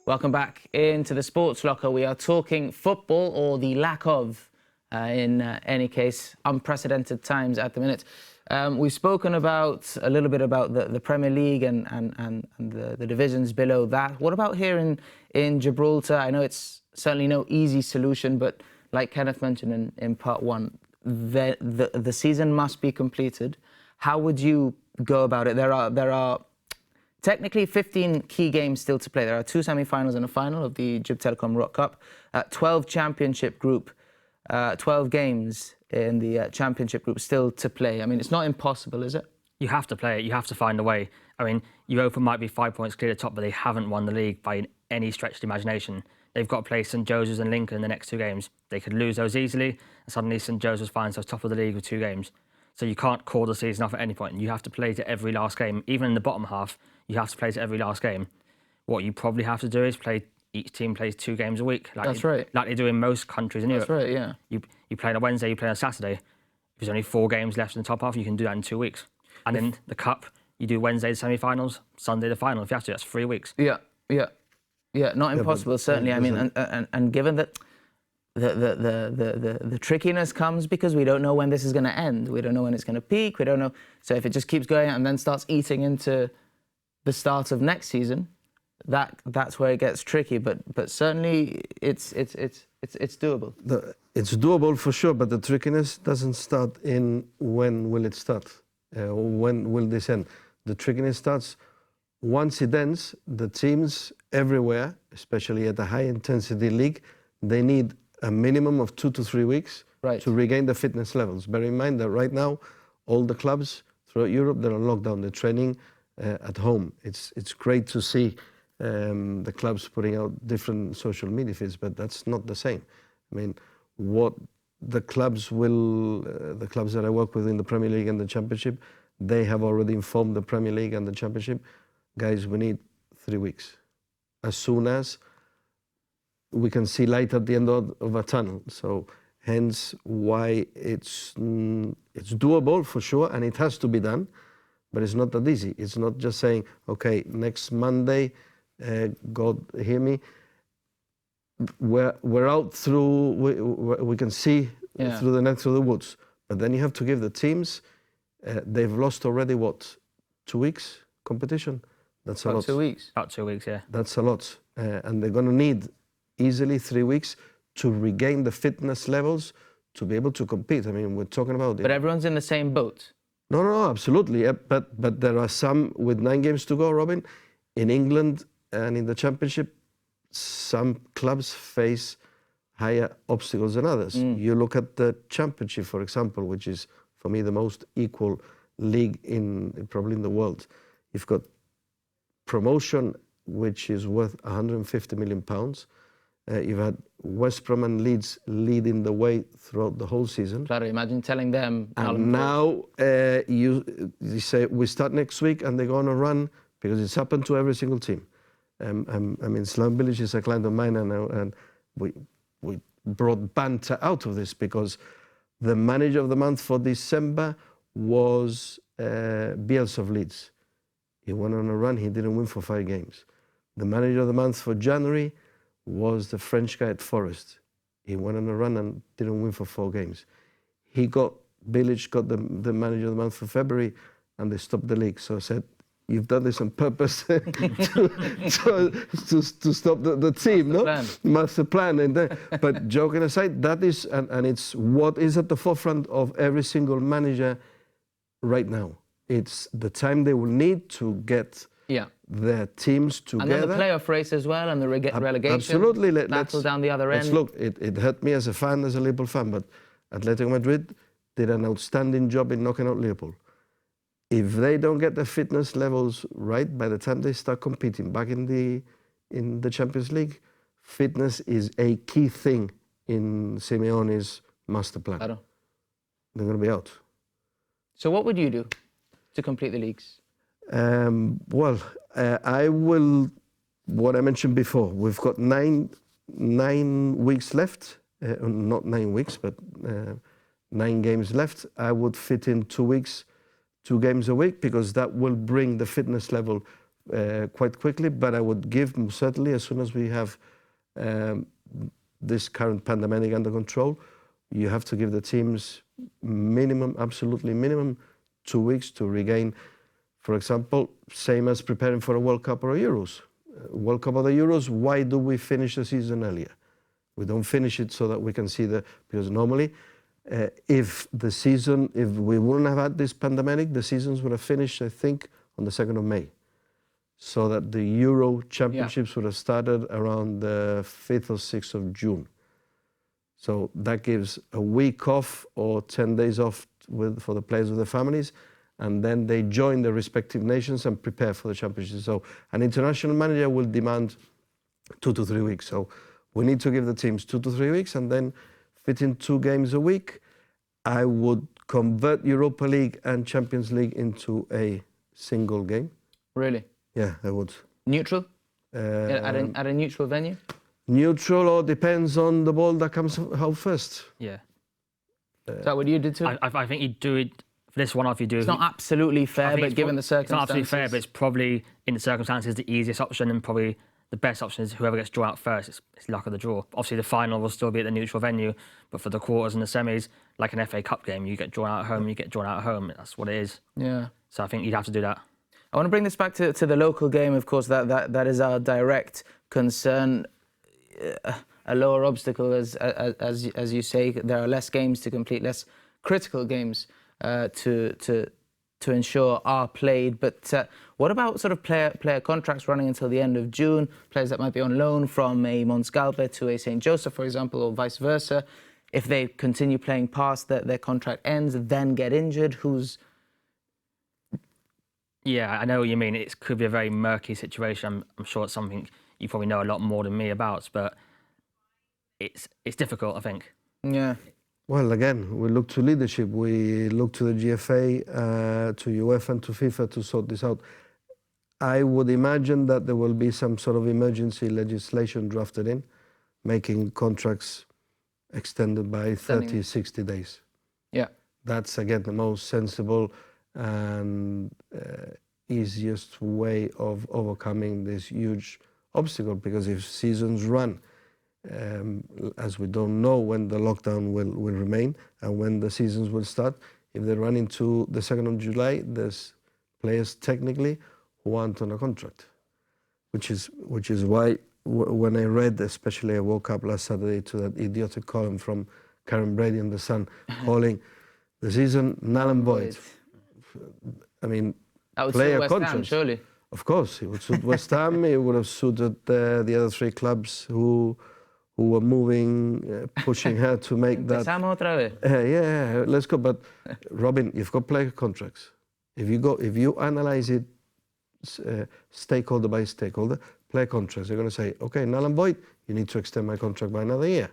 Welcome back into the Sports Locker. We are talking football, or the lack of, in any case, unprecedented times at the minute. We've spoken about a little bit about the Premier League and the divisions below that. What about here in Gibraltar? I know it's certainly no easy solution, but like Kenneth mentioned in part one, the season must be completed. How would you go about it? There are technically 15 key games still to play. There are 2 semi-finals and a final of the Jib Telecom Rock Cup, 12 championship group, 12 games in the championship group still to play. I mean, it's not impossible, is it? You have to play it. You have to find a way. I mean, Europa might be 5 points clear at the top, but they haven't won the league by any stretch of the imagination. They've got to play St Joseph's and Lincoln in the next 2 games. They could lose those easily, and suddenly St Joseph's finds themselves top of the league with 2 games. So you can't call the season off at any point. You have to play to every last game. Even in the bottom half, you have to play to every last game. What you probably have to do is each team plays 2 games a week. That's right. Like they do in most countries in Europe. That's right, yeah. You play on a Wednesday, you play on a Saturday. If there's only 4 games left in the top half, you can do that in 2 weeks. And in the Cup, you do Wednesday the semi-finals, Sunday the final. If you have to, that's 3 weeks. Yeah, not impossible, certainly. I mean, and given that the trickiness comes because we don't know when this is going to end. We don't know when it's going to peak. We don't know. So if it just keeps going and then starts eating into the start of next season, that's where it gets tricky. But certainly it's doable. It's doable for sure, but the trickiness doesn't start in when will it start? When will this end? The trickiness starts once it ends. The teams everywhere, especially at the high-intensity league, they need a minimum of 2 to 3 weeks to regain the fitness levels. Bear in mind that right now, all the clubs throughout Europe, they're on lockdown. They're training at home. It's great to see the clubs putting out different social media feeds, but that's not the same. I mean, what the clubs that I work with in the Premier League and the Championship, they have already informed the Premier League and the Championship, guys, we need 3 weeks. As soon as we can see light at the end of a tunnel. So hence why it's doable for sure, and it has to be done, but it's not that easy. It's not just saying, okay, next Monday, God hear me, we're out through, we can see through the net, through the woods. But then you have to give the teams, they've lost already, what, 2 weeks competition? That's a lot. 2 weeks. About 2 weeks, yeah. That's a lot. And they're going to need easily 3 weeks to regain the fitness levels to be able to compete. I mean, we're talking about... But everyone's in the same boat. No, absolutely. Yeah, but there are some with 9 games to go, Robin. In England and in the Championship, some clubs face higher obstacles than others. You look at the Championship, for example, which is, for me, the most equal league probably in the world. You've got promotion, which is worth £150 million. You've had West Brom and Leeds leading the way throughout the whole season. Claro, imagine telling them... And now you say, we start next week and they go on a run, because it's happened to every single team. I mean, Slum Village is a client of mine, and we brought banter out of this, because the manager of the month for December was Bielsa of Leeds. He went on a run, he didn't win for 5 games. The manager of the month for January was the French guy at Forest. He went on a run and didn't win for 4 games. Village got the manager of the month for February, and they stopped the league. So I said, you've done this on purpose to stop the team, Master plan. But joking aside, that is, and it's what is at the forefront of every single manager right now. It's the time they will need to get their teams together. And then the playoff race as well, and the relegation. Absolutely. Battle down the other end. Look, it hurt me as a fan, as a Liverpool fan, but Atletico Madrid did an outstanding job in knocking out Liverpool. If they don't get the fitness levels right by the time they start competing back in the Champions League, fitness is a key thing in Simeone's master plan. Claro. They're going to be out. So what would you do to complete the leagues? I will, what I mentioned before, we've got nine weeks left, not 9 weeks, but 9 games left. I would fit in 2 weeks, 2 games a week, because that will bring the fitness level quite quickly, but I would give certainly as soon as we have this current pandemic under control, you have to give the teams minimum, absolutely minimum, 2 weeks to regain. For example, same as preparing for a World Cup or a Euros. World Cup or the Euros, why do we finish the season earlier? We don't finish it so that we can see because normally if we wouldn't have had this pandemic, the seasons would have finished, I think, on the 2nd of May. So that the Euro Championships would have started around the 5th or 6th of June. So that gives a week off or 10 days off for the players with their families, and then they join their respective nations and prepare for the championship. So an international manager will demand 2 to 3 weeks. So we need to give the teams 2 to 3 weeks and then fit in 2 games a week. I would convert Europa League and Champions League into a single game. Really? Yeah, I would. Neutral? At a neutral venue? Neutral, or depends on the ball that comes out first. Yeah. Is that what you did too? I think you do it for this one off. You do. It's not absolutely fair, but given the circumstances, it's not absolutely fair, but it's probably in the circumstances the easiest option, and probably the best option is whoever gets drawn out first. It's luck of the draw. Obviously, the final will still be at the neutral venue, but for the quarters and the semis, like an FA Cup game, you get drawn out at home, you get drawn out at home. That's what it is. Yeah. So I think you'd have to do that. I want to bring this back to the local game. Of course, that is our direct concern. A lower obstacle, as you say, there are less games to complete, less critical games to ensure are played. But what about sort of player contracts running until the end of June? Players that might be on loan from a Monsgalbe to a St. Joseph, for example, or vice versa. If they continue playing past their contract ends, then get injured, Yeah, I know what you mean. It could be a very murky situation. I'm sure it's something you probably know a lot more than me about, but it's difficult, I think. Yeah. Well, again, we look to leadership. We look to the GFA, to UEFA and to FIFA to sort this out. I would imagine that there will be some sort of emergency legislation drafted in, making contracts extended by 30, 60 days. Yeah. That's, again, the most sensible and easiest way of overcoming this huge obstacle, because if seasons run, as we don't know when the lockdown will remain and when the seasons will start, if they run into the 2nd of July, there's players technically who aren't on a contract, which is why when I read, especially I woke up last Saturday to that idiotic column from Karen Brady in The Sun calling the season null and void. I mean, that would player suit West contracts. Ham, surely. Of course, it would suit West Ham. It would have suited the other 3 clubs who were moving, pushing her to make that. Yeah, let's go. But Robin, you've got player contracts. If you analyze it stakeholder by stakeholder, player contracts, they're going to say, okay, null and void, you need to extend my contract by another year.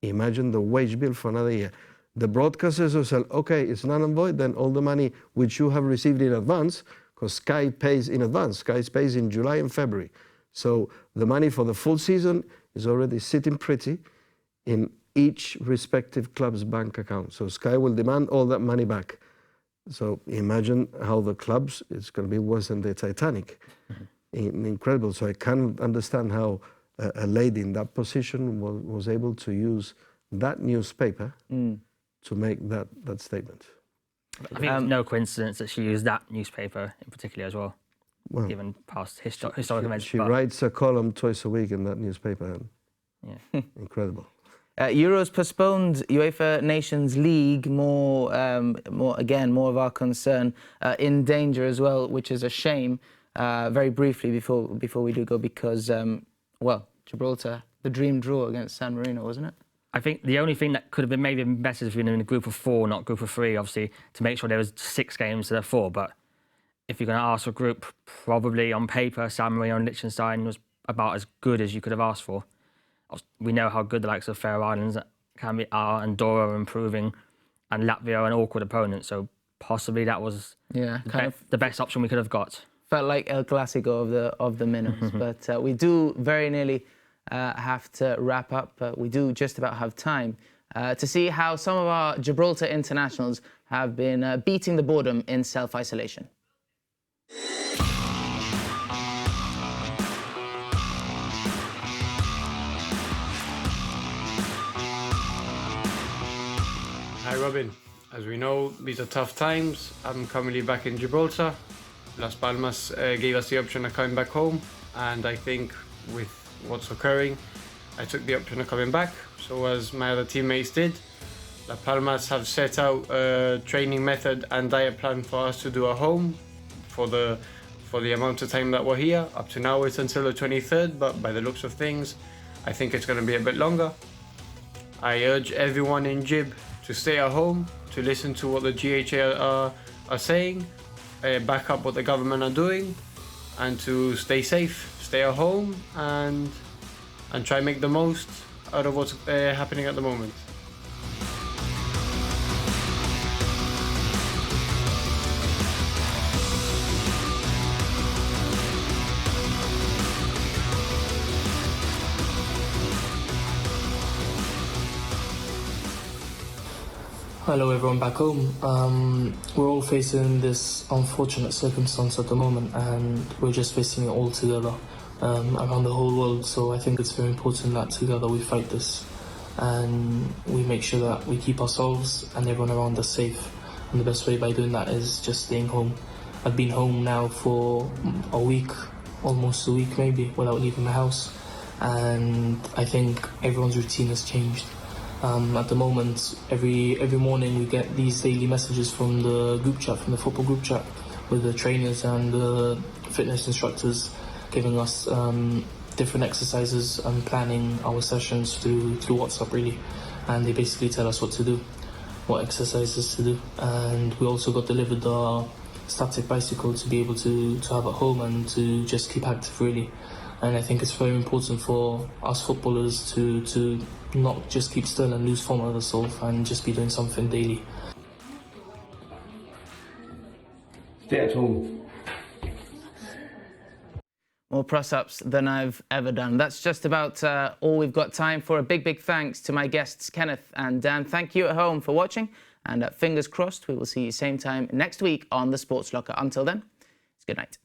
Imagine the wage bill for another year. The broadcasters will say, okay, it's null and void, then all the money which you have received in advance, because Sky pays in advance, Sky pays in July and February. So the money for the full season is already sitting pretty in each respective club's bank account. So Sky will demand all that money back. So imagine how the clubs, it's going to be worse than the Titanic. Incredible. So I can't understand how a lady in that position was able to use that newspaper to make that statement. I think it's no coincidence that she used that newspaper in particular as well, given past historic events. She writes a column twice a week in that newspaper. Yeah. Incredible. Euros postponed, UEFA Nations League, more of our concern, in danger as well, which is a shame. Very briefly before we do go, because Gibraltar, the dream draw against San Marino, wasn't it? I think the only thing that could have been maybe better is been in a group of 4, not group of 3, obviously, to make sure there was 6 games instead of 4. But if you're going to ask for a group, probably on paper, San Marino and Liechtenstein was about as good as you could have asked for. We know how good the likes of Faroe Islands are, Andorra are improving, and Latvia are an awkward opponent. So possibly that was the best option we could have got. Felt like El Clasico of the minnows, but we do very nearly have to wrap up. We do just about have time to see how some of our Gibraltar internationals have been beating the boredom in self-isolation. Hi Robin. As we know, these are tough times. I'm currently back in Gibraltar. Las Palmas gave us the option of coming back home, and I think with what's occurring, I took the option of coming back, so as my other teammates did. Las Palmas have set out a training method and diet plan for us to do at home for the amount of time that we're here. Up to now it's until the 23rd, but by the looks of things, I think it's going to be a bit longer. I urge everyone in Gib to stay at home, to listen to what the GHA are saying, back up what the government are doing, and to stay safe, stay at home, and try and make the most out of what's happening at the moment. Hello everyone back home. We're all facing this unfortunate circumstance at the moment, and we're just facing it all together around the whole world. So I think it's very important that together we fight this and we make sure that we keep ourselves and everyone around us safe. And the best way by doing that is just staying home. I've been home now for a week, almost a week maybe, without leaving the house, and I think everyone's routine has changed. At the moment, every morning we get these daily messages from the group chat, from the football group chat, with the trainers and the fitness instructors giving us different exercises and planning our sessions through WhatsApp really, and they basically tell us what to do, what exercises to do. And we also got delivered the static bicycle to be able to have at home and to just keep active really. And I think it's very important for us footballers to not just keep still and lose form of ourselves and just be doing something daily. Stay at home. More press-ups than I've ever done. That's just about all we've got time for. A big thanks to my guests, Kenneth and Dan. Thank you at home for watching, and fingers crossed we will see you same time next week on The Sports Locker. Until then, it's good night.